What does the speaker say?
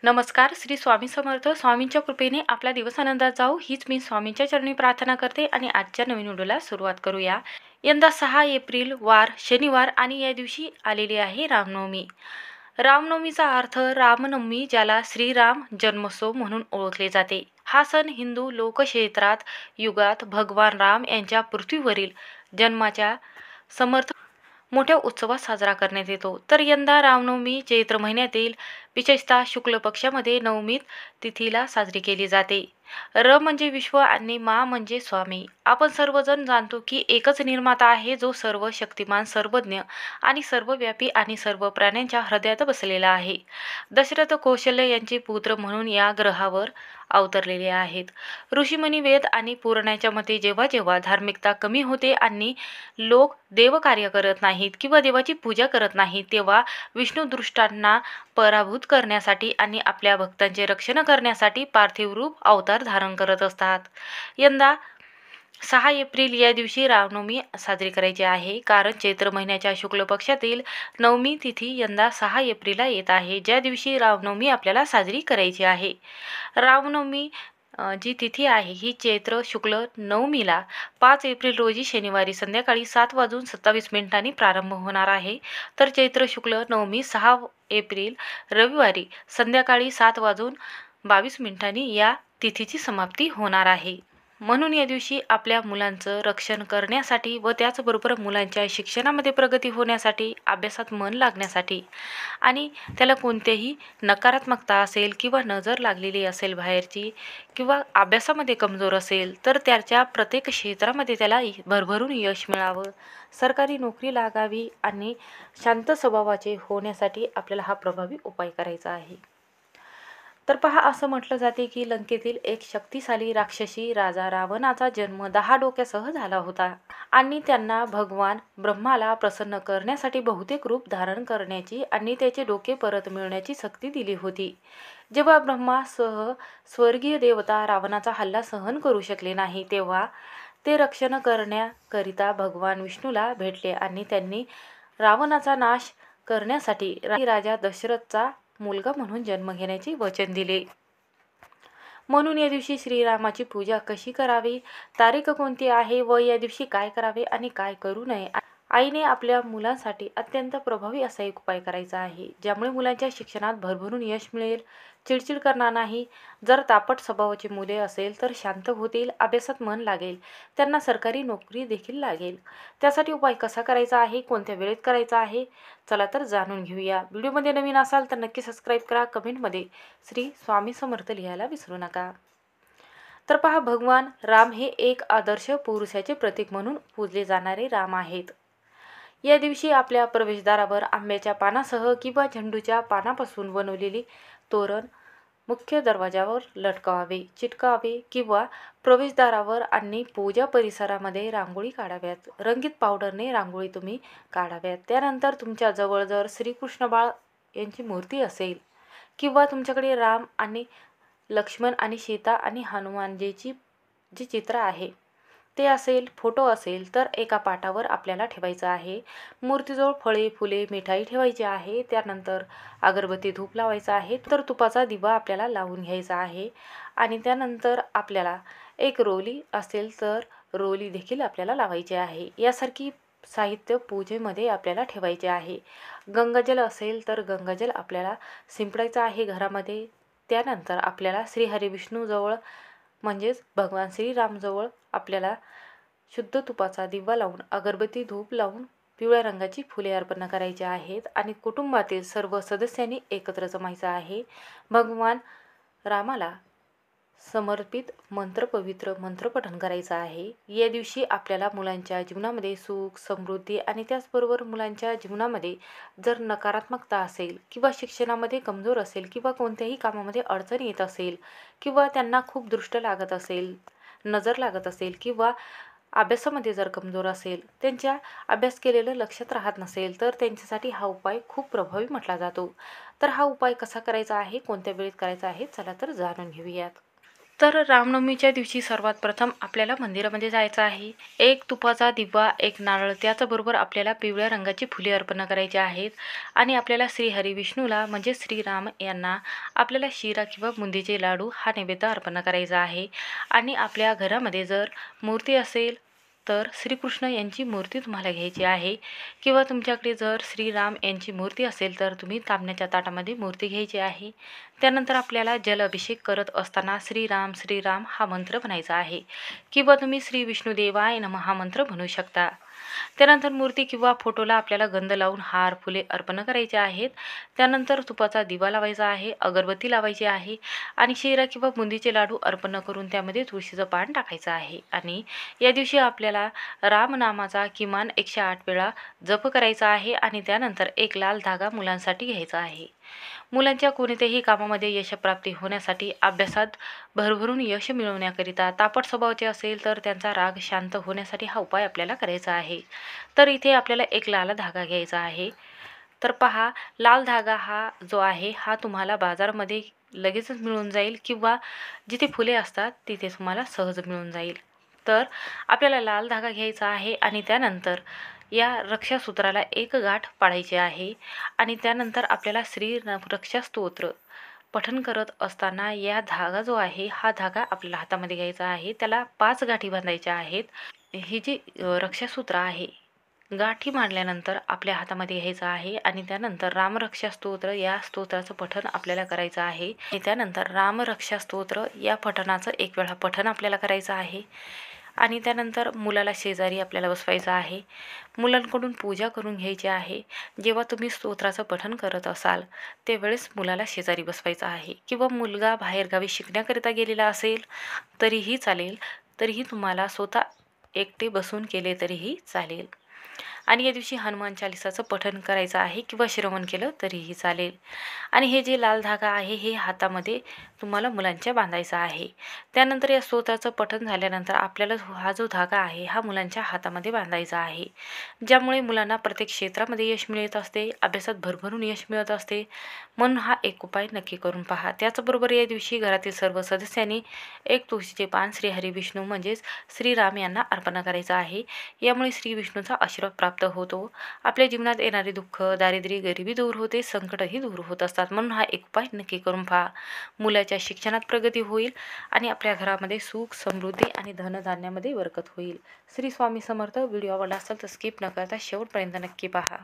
नमस्कार. श्री स्वामी समर्थ. स्वामींच्या कृपेने आपला दिवस आनंदात जाऊ हीच मी स्वामींच्या चरणी प्रार्थना करते आणि आजच्या नवीन व्हिडिओला सुरुवात करूया. यंदा 6 एप्रिल वार शनिवार आणि या दिवशी आलेली आहे रामनवमी. रामनवमीचा अर्थ रामनवमी, ज्याला श्रीराम जन्मोत्सव म्हणून ओळखले जाते. हा सण हिंदू लोकक्षेत्रात युगात भगवान राम यांच्या पृथ्वीवरील जन्माच्या समर्थ मोठ्या उत्सवात साजरा करण्यात येतो. तर यंदा रामनवमी चैत्र महिन्यातील विशेषतः शुक्ल पक्षामध्ये नवमीत तिथीला साजरी केली जाते. र म्हणजे विश्व आणि मा म्हणजे स्वामी. आपण सर्वजण जाणतो की एकच निर्माता आहे, जो सर्व शक्तिमान, सर्वज्ञ आणि सर्वव्यापी आणि सर्व प्राण्यांच्या हृदयात बसलेला आहे. दशरथ कौशल्य यांचे पुत्र म्हणून या ग्रहावर अवतरलेले आहेत. ऋषीमुनी, वेद आणि पुराणाच्या मते जेव्हा जेव्हा धार्मिकता कमी होते आणि लोक देवकार्य करत नाहीत किंवा देवाची पूजा करत नाहीत, तेव्हा विष्णू दृष्टांना पराभूत करण्यासाठी आणि आपल्या भक्तांचे रक्षण करण्यासाठी पार्थिव रूप अवतार धारण करत असतात. यंदा 6 एप्रिल या दिवशी रामनवमी साजरी करायची आहे, कारण चैत्र महिन्याच्या शुक्ल पक्षातील नवमी तिथी यंदा 6 एप्रिलला येत आहे, ज्या दिवशी रामनवमी आपल्याला साजरी करायची आहे. रामनवमी जी तिथी आहे ही चैत्र शुक्ल नवमीला 5 एप्रिल रोजी शनिवारी संध्याकाळी 7:27 प्रारंभ होणार आहे. तर चैत्र शुक्ल नवमी 6 एप्रिल रविवारी संध्याकाळी 7:22 या तिथीची समाप्ती होणार आहे. म्हणून या दिवशी आपल्या मुलांचं रक्षण करण्यासाठी व त्याचबरोबर मुलांच्या शिक्षणामध्ये प्रगती होण्यासाठी, अभ्यासात मन लागण्यासाठी आणि त्याला कोणतेही नकारात्मकता असेल किंवा नजर लागलेली असेल बाहेरची किंवा अभ्यासामध्ये कमजोर असेल तर त्याच्या प्रत्येक क्षेत्रामध्ये त्याला भरभरून यश मिळावं, सरकारी नोकरी लागावी आणि शांत स्वभावाचे होण्यासाठी आपल्याला हा प्रभावी उपाय करायचा आहे. तर पहा, असं म्हटलं जाते की लंकेतील एक शक्तिशाली राक्षसी राजा रावणाचा जन्म 10 डोक्यासह झाला होता आणि त्यांना भगवान ब्रह्माला प्रसन्न करण्यासाठी बहुतेक रूप धारण करण्याची आणि त्याचे डोके परत मिळवण्याची सक्ती दिली होती. जेव्हा ब्रह्मासह स्वर्गीय देवता रावणाचा हल्ला सहन करू शकले नाही, तेव्हा ते रक्षण करण्याकरिता भगवान विष्णूला भेटले आणि त्यांनी रावणाचा नाश करण्यासाठी राजा दशरथचा मुलगा म्हणून जन्म घेण्याचे वचन दिले. म्हणून या दिवशी श्रीरामाची पूजा कशी करावी, तारीख कोणती आहे व या दिवशी काय करावे आणि काय करू नये, आईने आपल्या मुलांसाठी अत्यंत प्रभावी असा एक उपाय करायचा आहे, ज्यामुळे मुलांच्या शिक्षणात भरभरून यश मिळेल, चिडचिड करणार नाही. जर तापट स्वभावाची मुले असेल तर शांत होतील, अभ्यासात मन लागेल, त्यांना सरकारी नोकरी देखील लागेल. त्यासाठी उपाय कसा करायचा आहे, कोणत्या वेळेत करायचा आहे, चला तर जाणून घेऊया. व्हिडिओमध्ये नवीन असाल तर नक्की सबस्क्राईब करा. कमेंटमध्ये श्री स्वामी समर्थ लिहायला विसरू नका. तर पहा, भगवान राम हे एक आदर्श पुरुषाचे प्रतीक म्हणून पूजले जाणारे राम आहेत. या दिवशी आपल्या प्रवेशद्वारावर आंब्याच्या पानासह किंवा झेंडूच्या पानापासून बनवलेली तोरण मुख्य दरवाजावर लटकावे, चिटकावे किंवा प्रवेशद्वारावर आणि पूजा परिसरामध्ये रांगोळी काढाव्यात. रंगीत पावडरने रांगोळी तुम्ही काढाव्यात. त्यानंतर तुमच्या जवळ जर श्रीकृष्ण बाळ यांची मूर्ती असेल किंवा तुमच्याकडे राम आणि लक्ष्मण आणि सीता आणि हनुमानजीची जे चित्र आहे ते असेल, फोटो असेल, तर एका पाटावर आपल्याला ठेवायचं आहे. मूर्तीजवळ फळे, फुले, मिठाई ठेवायची आहे. त्यानंतर अगरबत्ती, धूप लावायचा आहे. तर तुपाचा दिवा आपल्याला लावून घ्यायचा आहे आणि त्यानंतर आपल्याला एक रोली असेल तर रोली देखील आपल्याला लावायची आहे. यासारखी साहित्य पूजेमध्ये आपल्याला ठेवायचे आहे. गंगाजल असेल तर गंगाजल आपल्याला शिंपडायचं आहे घरामध्ये. त्यानंतर आपल्याला श्री हरिविष्णूजवळ म्हणजेच भगवान श्रीरामजवळ आपल्याला शुद्ध तुपाचा दिवा लावून, अगरबत्ती, धूप लावून पिवळ्या रंगाची फुले अर्पण करायची आहेत आणि कुटुंबातील सर्व सदस्यांनी एकत्र जमायचं आहे. भगवान रामाला समर्पित पवित्र मंत्रपठण करायचं आहे. या दिवशी आपल्याला मुलांच्या जीवनामध्ये सुख, समृद्धी आणि त्याचबरोबर मुलांच्या जीवनामध्ये जर नकारात्मकता असेल किंवा शिक्षणामध्ये कमजोर असेल किंवा कोणत्याही कामामध्ये अडचण येत असेल किंवा त्यांना खूप दृष्ट लागत असेल, नजर लागत असेल किंवा अभ्यासामध्ये जर कमजोर असेल, त्यांच्या अभ्यास केलेलं लक्षात राहत नसेल, तर त्यांच्यासाठी हा उपाय खूप प्रभावी म्हटला जातो. तर हा उपाय कसा करायचा आहे, कोणत्या वेळेत करायचा आहे, चला तर जाणून घेऊयात. तर रामनवमीच्या दिवशी सर्वात प्रथम आपल्याला मंदिरामध्ये जायचं आहे. एक तुपाचा दिवा, एक नारळ, त्याचबरोबर आपल्याला पिवळ्या रंगाची फुले अर्पण करायची आहेत आणि आपल्याला श्री हरिविष्णूला म्हणजे श्रीराम यांना आपल्याला शिरा किंवा बुंदीचे लाडू हा नैवेद्य अर्पण करायचा आहे. आणि आपल्या घरामध्ये जर मूर्ती असेल तर श्रीकृष्ण यांची मूर्ती तुम्हाला घ्यायची आहे किंवा तुमच्याकडे जर श्रीराम यांची मूर्ती असेल तर तुम्ही तांब्याच्या ताटामध्ये मूर्ती घ्यायची आहे. त्यानंतर आपल्याला जल अभिषेक करत असताना श्रीराम श्रीराम हा मंत्र म्हणायचा आहे किंवा तुम्ही श्री विष्णुदेवाय नमः हा मंत्र म्हणू शकता. त्यानंतर मूर्ती किंवा फोटोला आपल्याला गंध लावून हार फुले अर्पण करायचे आहेत. त्यानंतर तुपाचा दिवा लावायचा आहे, अगरबत्ती लावायची आहे आणि शिरा किंवा बुंदीचे लाडू अर्पण करून त्यामध्ये तुळशीचं पान टाकायचं आहे. आणि या दिवशी आपल्याला रामनामाचा किमान 108 वेळा जप करायचा आहे आणि त्यानंतर एक लाल धागा मुलांसाठी घ्यायचा आहे. मुलांच्या कोणत्याही कामामध्ये यशप्राप्ती होण्यासाठी, अभ्यासात भरभरून यश मिळवण्याकरिता, तापट स्वभावाचे असेल तर त्यांचा राग शांत होण्यासाठी हा उपाय आपल्याला करायचा आहे. तर इथे आपल्याला एक लाल धागा घ्यायचा आहे. तर पहा, लाल धागा हा जो आहे हा तुम्हाला बाजारामध्ये लगेचच मिळून जाईल किंवा जिथे फुले असतात तिथे तुम्हाला सहज मिळून जाईल. तर आपल्याला लाल धागा घ्यायचा आहे आणि त्यानंतर या रक्षासूत्राला एक गाठ पाडायची आहे आणि त्यानंतर आपल्याला रक्षा स्तोत्र पठण करत असताना या धागा जो आहे हा धागा आपल्याला हातामध्ये घ्यायचा आहे. त्याला 5 गाठी बांधायच्या आहेत. ही जी रक्षासूत्र आहे, गाठी मांडल्यानंतर आपल्या हातामध्ये घ्यायचं आहे आणि त्यानंतर रामरक्षा स्तोत्र या स्तोत्राचं पठण आपल्याला करायचं आहे. आणि त्यानंतर रामरक्षा स्तोत्र या पठणाचं एक वेळा पठण आपल्याला करायचं आहे आणि त्यानंतर मुलाला शेजारी आपल्याला बसवायचं आहे. मुलांकडून पूजा करून घ्यायची आहे. जेव्हा तुम्ही स्तोत्राचं पठण करत असाल त्यावेळेस मुलाला शेजारी बसवायचं आहे किंवा मुलगा बाहेरगावी शिकण्याकरिता गेलेला असेल तरीही चालेल. तरीही तुम्हाला स्वतः एकटे बसून केले तरीही चालेल. आणि या दिवशी हनुमान चालिसाचं पठण करायचं आहे किंवा श्रवण केलं तरीही चालेल. आणि हे जे लाल धागा आहे हे हातामध्ये तुम्हाला मुलांच्या बांधायचा आहे. त्यानंतर या स्तोत्राचं पठण झाल्यानंतर आपल्याला हा जो धागा आहे हा मुलांच्या हातामध्ये बांधायचा आहे, ज्यामुळे मुलांना प्रत्येक क्षेत्रामध्ये यश मिळत असते, अभ्यासात भरभरून यश मिळत असते. म्हणून हा एक उपाय नक्की करून पहा. त्याचबरोबर या दिवशी घरातील सर्व सदस्यांनी एक तुळशीचे पान श्री हरिविष्णू म्हणजेच श्रीराम यांना अर्पण करायचं आहे. यामुळे श्री विष्णूचा आशीर्वाद प्राप्त होतो. आपल्या जीवनात येणारे दुःख, दारिद्र्य, गरिबी दूर होते, संकटही दूर होत असतात. म्हणून हा एक उपाय नक्की करून पहा. मुलाच्या शिक्षणात प्रगती होईल आणि आपल्या घरामध्ये सुख, समृद्धी आणि धनधान्यामध्ये बरकत होईल. श्री स्वामी समर्थ. व्हिडिओ आवडला असेल तर स्किप न करता शेवटपर्यंत नक्की पहा.